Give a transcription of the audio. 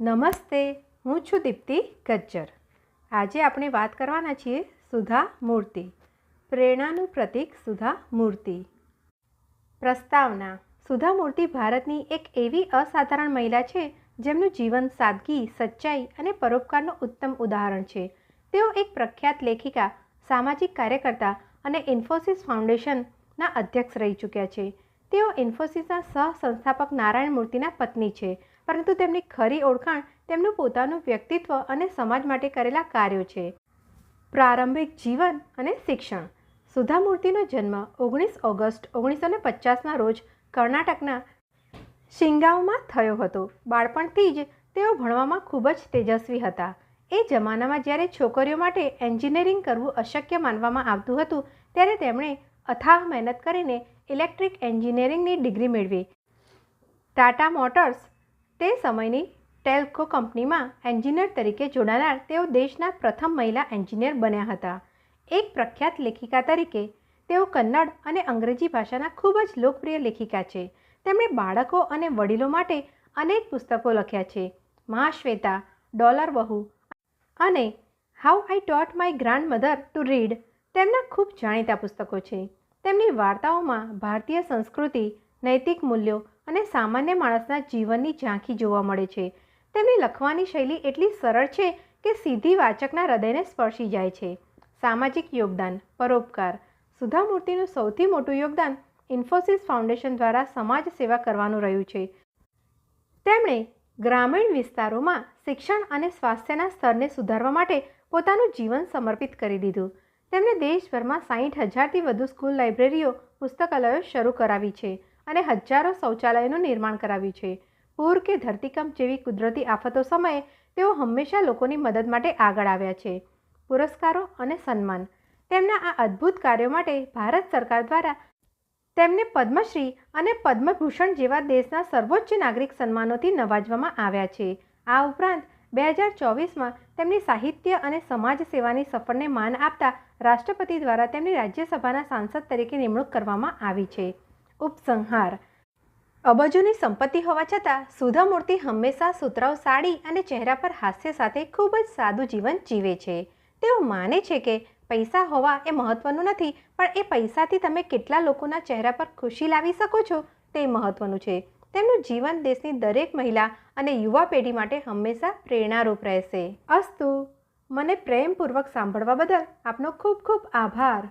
નમસ્તે, હું છું દીપ્તિ ગજ્જર. આજે આપણે વાત કરવાના છીએ સુધા મૂર્તિ, પ્રેરણાનું પ્રતીક સુધા મૂર્તિ. પ્રસ્તાવના: સુધા મૂર્તિ ભારતની એક એવી અસાધારણ મહિલા છે જેમનું જીવન સાદગી, સચ્ચાઈ અને પરોપકારનું ઉત્તમ ઉદાહરણ છે. તેઓ એક પ્રખ્યાત લેખિકા, સામાજિક કાર્યકર્તા અને ઇન્ફોસિસ ફાઉન્ડેશનના અધ્યક્ષ રહી ચૂક્યા છે. તેઓ ઇન્ફોસિસના સહ-સંસ્થાપક નારાયણ મૂર્તિના પત્ની છે, પરંતુ તેમની ખરી ઓળખાણ તેમનું પોતાનું વ્યક્તિત્વ અને સમાજ માટે કરેલા કાર્યો છે. પ્રારંભિક જીવન અને શિક્ષણ: સુધા મૂર્તિનો જન્મ 19 ઓગસ્ટ 1950ના રોજ કર્ણાટકના શિગાંવમાં થયો હતો. બાળપણથી જ તેઓ ભણવામાં ખૂબ જ તેજસ્વી હતા. એ જમાનામાં જ્યારે છોકરીઓ માટે એન્જિનિયરિંગ કરવું અશક્ય માનવામાં આવતું હતું, ત્યારે તેમણે અથાગ મહેનત કરીને ઇલેક્ટ્રિક એન્જિનિયરિંગની ડિગ્રી મેળવી. ટાટા મોટર્સ તે સમયની ટેલ્કો કંપનીમાં એન્જિનિયર તરીકે જોડાનાર તેઓ દેશના પ્રથમ મહિલા એન્જિનિયર બન્યા હતા. એક પ્રખ્યાત લેખિકા તરીકે તેઓ કન્નડ અને અંગ્રેજી ભાષાના ખૂબ જ લોકપ્રિય લેખિકા છે. તેમણે બાળકો અને વડીલો માટે અનેક પુસ્તકો લખ્યા છે. મહાશ્વેતા, ડોલર બહુ અને how I taught my grandmother to read તેમના ખૂબ જાણીતા પુસ્તકો છે. તેમની વાર્તાઓમાં ભારતીય સંસ્કૃતિ, નૈતિક મૂલ્યો અને સામાન્ય માણસના જીવનની ઝાંખી જોવા મળે છે. તેમની લખવાની શૈલી એટલી સરળ છે કે સીધી વાચકના હૃદયને સ્પર્શી જાય છે. સામાજિક યોગદાન, પરોપકાર: સુધા મૂર્તિનું સૌથી મોટું યોગદાન ઇન્ફોસિસ ફાઉન્ડેશન દ્વારા સમાજ સેવા કરવાનું રહ્યું છે. તેમણે ગ્રામીણ વિસ્તારોમાં શિક્ષણ અને સ્વાસ્થ્યના સ્તરને સુધારવા માટે પોતાનું જીવન સમર્પિત કરી દીધું. તેમણે દેશભરમાં 60,000થી વધુ સ્કૂલ લાઇબ્રેરીઓ, પુસ્તકાલયો શરૂ કરાવી છે અને હજારો શૌચાલયોનું નિર્માણ કરાવ્યું છે. પૂર કે ધરતીકંપ જેવી કુદરતી આફતો સમયે તેઓ હંમેશા લોકોની મદદ માટે આગળ આવ્યા છે. પુરસ્કારો અને સન્માન: તેમના આ અદ્ભુત કાર્યો માટે ભારત સરકાર દ્વારા તેમને પદ્મશ્રી અને પદ્મભૂષણ જેવા દેશના સર્વોચ્ચ નાગરિક સન્માનોથી નવાજવામાં આવ્યા છે. આ ઉપરાંત 2024માં તેમની સાહિત્ય અને સમાજ સેવાની સફળને માન આપતા રાષ્ટ્રપતિ દ્વારા તેમની રાજ્યસભાના સાંસદ તરીકે નિમણૂક કરવામાં આવી છે. ઉપસંહાર: અબજોની સંપત્તિ હોવા છતાં સુધા મૂર્તિ હંમેશા સુતરાઉ સાડી અને ચહેરા પર હાસ્ય સાથે ખૂબ જ સાદું જીવન જીવે છે. તેઓ માને છે કે પૈસા હોવા એ મહત્વનું નથી, પણ એ પૈસાથી તમે કેટલા લોકોના ચહેરા પર ખુશી લાવી શકો છો તે મહત્વનું છે. તેમનું જીવન દેશની દરેક મહિલા અને યુવા પેઢી માટે હંમેશા પ્રેરણારૂપ રહેશે. અસ્તુ. મને પ્રેમપૂર્વક સાંભળવા બદલ આપનો ખૂબ ખૂબ આભાર.